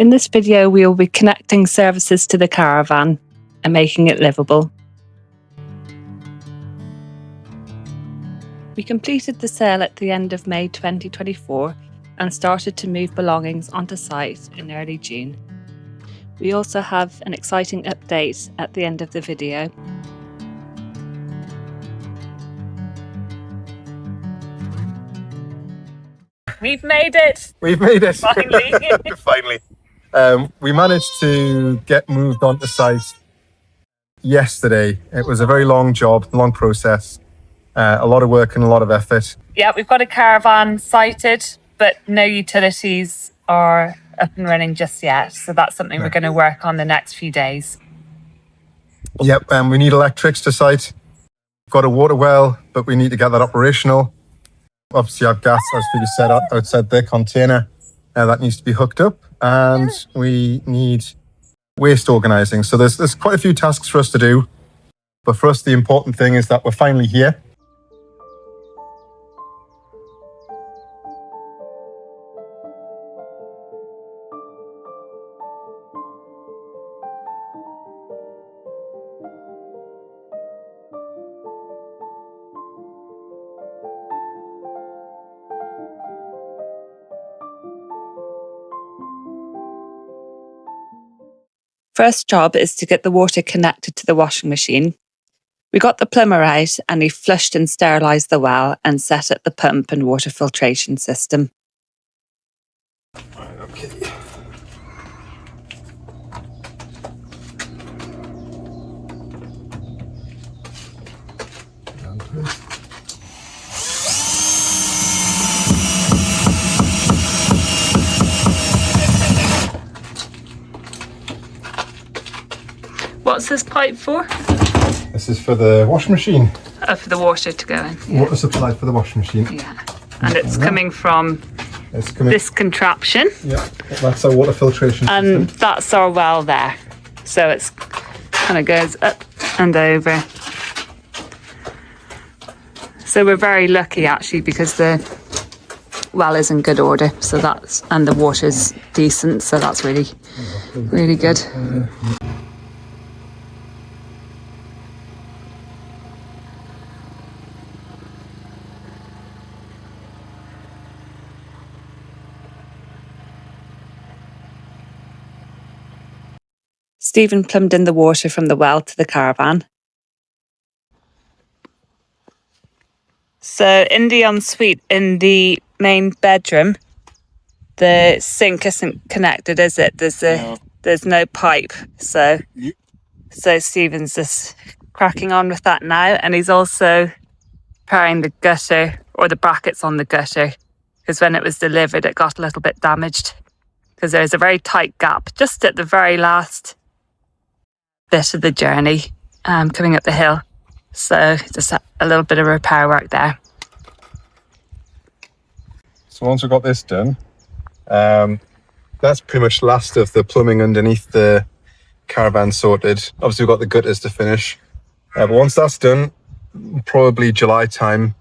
In this video, we will be connecting services to the caravan and making it livable. We completed the sale at the end of May 2024 and started to move belongings onto site in early June. We also have an exciting update at the end of the video. We've made it! We've made it! Finally! Finally. We managed to get moved onto site yesterday. It was a very long job, long process, a lot of work and a lot of effort. Yeah, we've got a caravan sited, but no utilities are up and running just yet. So that's something we're going to work on the next few days. Yep, we need electrics to site. We've got a water well, but we need to get that operational. Obviously, our gas, as we said, outside the container, that needs to be hooked up, and we need waste organising. So there's quite a few tasks for us to do, but for us, the important thing is that we're finally here. First job is to get the water connected to the washing machine. We got the plumber out and he flushed and sterilised the well and set up the pump and water filtration system. Right, okay. What's this pipe for? This is for the washing machine. For the water to go in. Yeah. Water supply for the washing machine. Yeah. And it's coming from this contraption. Yeah, that's our water filtration system. And that's our well there. So it's kind of goes up and over. So we're very lucky actually because the well is in good order. So and the water's decent. So that's really, really good. Stephen plumbed in the water from the well to the caravan. So in the ensuite, in the main bedroom, the sink isn't connected, is it? There's no pipe. So Stephen's just cracking on with that now. And he's also repairing the gutter, or the brackets on the gutter, because when it was delivered, it got a little bit damaged because there's a very tight gap just at the very last bit of the journey coming up the hill. So just a little bit of repair work there. So once we've got this done, that's pretty much last of the plumbing underneath the caravan sorted. Obviously we've got the gutters to finish, but once that's done, probably July time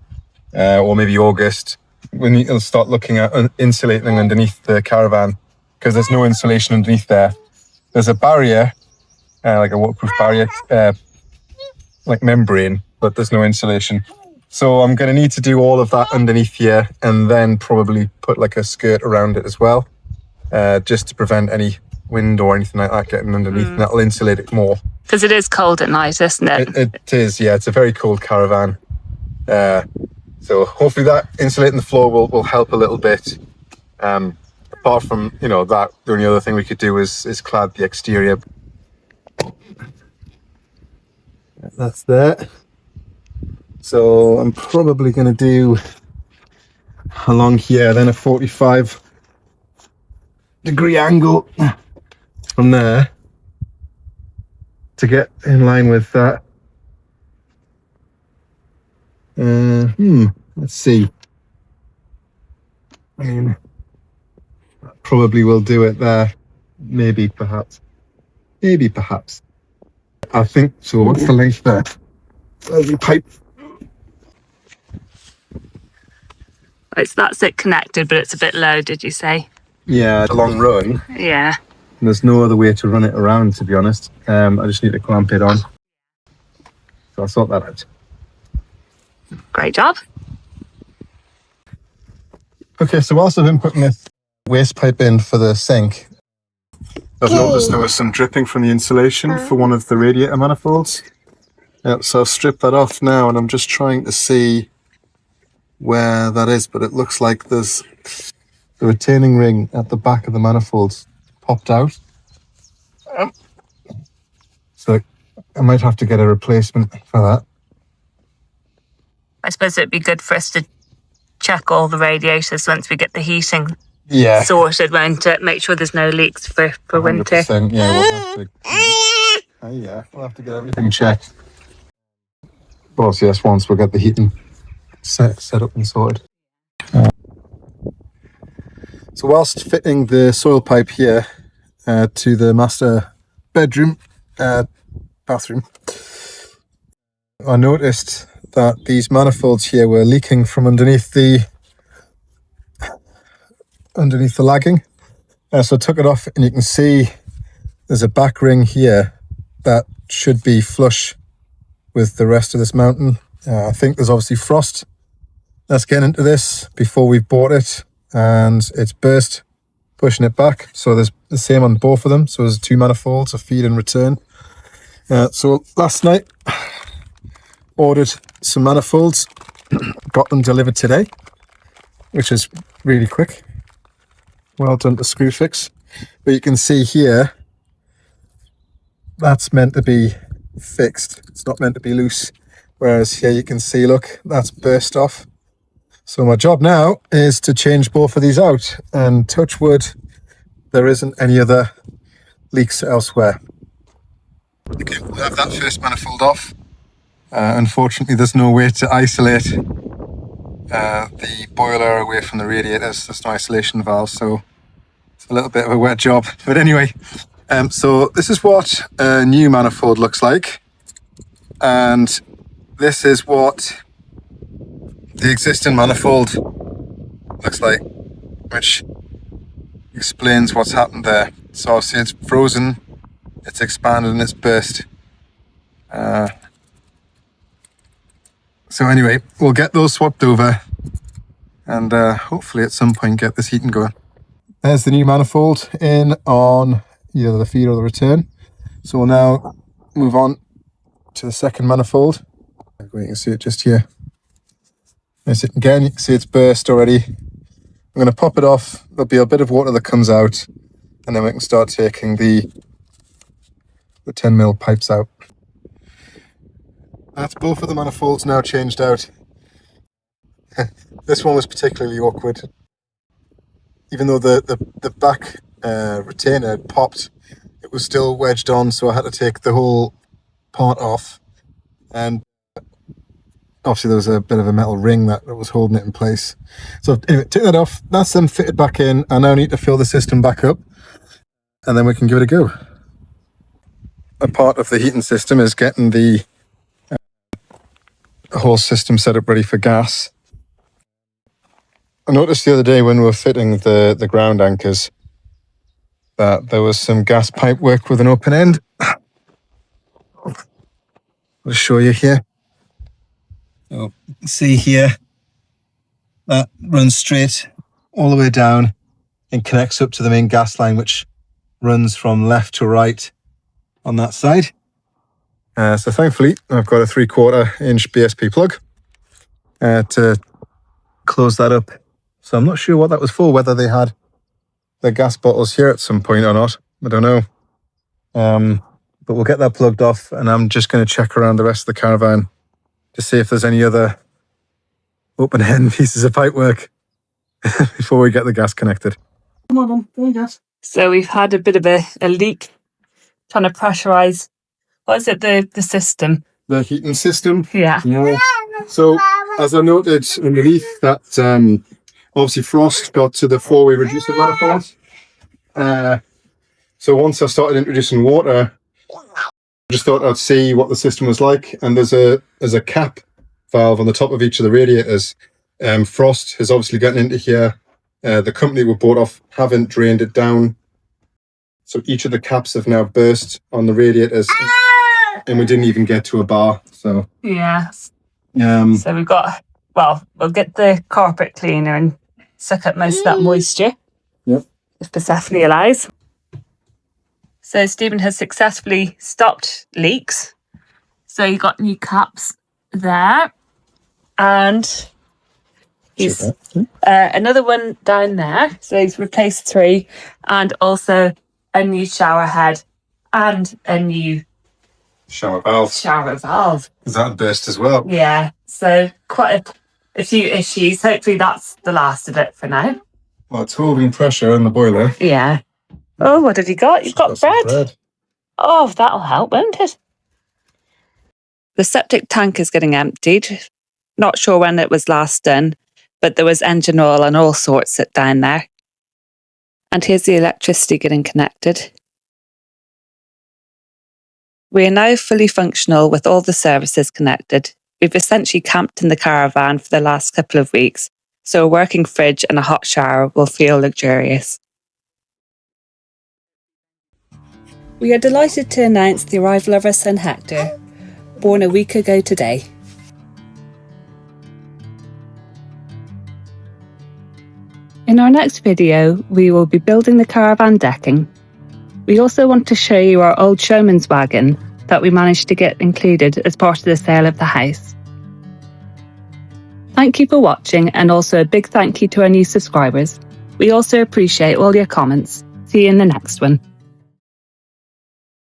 or maybe August, we need to start looking at insulating underneath the caravan, because there's no insulation underneath there. There's a barrier, like a waterproof barrier, like membrane, but there's no insulation. So I'm going to need to do all of that underneath here, and then probably put like a skirt around it as well, just to prevent any wind or anything like that getting underneath, and that'll insulate it more. Because it is cold at night, isn't it? It is, yeah. It's a very cold caravan. So hopefully that insulating the floor will help a little bit. Apart from, that, the only other thing we could do is clad the exterior. That's that. So I'm probably going to do along here, then a 45-degree angle from there to get in line with that. Let's see. I mean, that probably will do it there. Maybe, perhaps. I think so. What's the length there? There's the pipe. That's it connected, but it's a bit low, did you say? Yeah, a long run. Yeah. And there's no other way to run it around, to be honest. I just need to clamp it on. So I'll sort that out. Great job. Okay, so whilst I've been putting this waste pipe in for the sink, I've noticed there was some dripping from the insulation for one of the radiator manifolds. So I've stripped that off now, and I'm just trying to see where that is, but it looks like there's the retaining ring at the back of the manifolds popped out. So I might have to get a replacement for that. I suppose it'd be good for us to check all the radiators once we get the heating sorted, won't it? Make sure there's no leaks for winter. 100%, we'll have to get everything checked. Of course, yes, once we'll get the heating set up and sorted. So whilst fitting the soil pipe here to the master bathroom, I noticed that these manifolds here were leaking from underneath the lagging. So I took it off, and you can see there's a back ring here that should be flush with the rest of this mountain. I think there's obviously frost that's getting into this before we've bought it, and it's burst, pushing it back. So there's the same on both of them. So there's 2 manifolds, a feed and return. So last night, ordered some manifolds, got them delivered today, which is really quick. Well done to Screwfix. But you can see here, that's meant to be fixed. It's not meant to be loose. Whereas here you can see, look, that's burst off. So my job now is to change both of these out, and touch wood, there isn't any other leaks elsewhere. Okay, we'll have that first manifold off. Unfortunately, there's no way to isolate the boiler away from the radiators. There's no isolation valve, so it's a little bit of a wet job. But anyway, so this is what a new manifold looks like, and this is what the existing manifold looks like, which explains what's happened there. So obviously it's frozen, it's expanded, and it's burst. So anyway, we'll get those swapped over, and hopefully at some point get this heating going. There's the new manifold in on either the feed or the return. So we'll now move on to the second manifold. You can see it just here. Again, you can see it's burst already. I'm going to pop it off. There'll be a bit of water that comes out, and then we can start taking the 10mm pipes out. That's both of the manifolds now changed out. This one was particularly awkward. Even though the back retainer had popped, it was still wedged on, so I had to take the whole part off. And obviously there was a bit of a metal ring that was holding it in place. So anyway, take that off. That's then fitted back in. I now need to fill the system back up, and then we can give it a go. A part of the heating system is getting the whole system set up ready for gas. I noticed the other day when we were fitting the ground anchors that there was some gas pipe work with an open end. I'll show you here. So you can see here, that runs straight all the way down and connects up to the main gas line, which runs from left to right on that side. So thankfully, I've got a 3/4 inch BSP plug to close that up. So I'm not sure what that was for, whether they had the gas bottles here at some point or not. I don't know. But we'll get that plugged off, and I'm just going to check around the rest of the caravan to see if there's any other open end pieces of pipework before we get the gas connected. Come on then, there you go. So we've had a bit of a leak, trying to pressurise, what is it, the system? The heating system? Yeah. So, as I noted underneath that, obviously frost got to the 4-way reducer manifold. So once I started introducing water, I just thought I'd see what the system was like. And there's a cap valve on the top of each of the radiators. Frost has obviously gotten into here. The company we bought off haven't drained it down So each of the caps have now burst on the radiators, and we didn't even get to a bar. So yes. So we've got, well, we'll get the carpet cleaner and suck up most of that moisture. Yep. If Persephone allows. So Stephen has successfully stopped leaks. So you got new caps there, and he's another one down there. So he's replaced 3, and also a new shower head and a new shower valve. That burst as well. Yeah. So quite a few issues. Hopefully that's the last of it for now. Well, it's holding pressure in the boiler. Yeah. Oh, what have you got? You've got bread. Oh, that'll help, won't it? The septic tank is getting emptied. Not sure when it was last done, but there was engine oil and all sorts down there. And here's the electricity getting connected. We are now fully functional with all the services connected. We've essentially camped in the caravan for the last couple of weeks, so a working fridge and a hot shower will feel luxurious. We are delighted to announce the arrival of our son Hector, born a week ago today. In our next video, we will be building the caravan decking. We also want to show you our old showman's wagon that we managed to get included as part of the sale of the house. Thank you for watching, and also a big thank you to our new subscribers. We also appreciate all your comments. See you in the next one.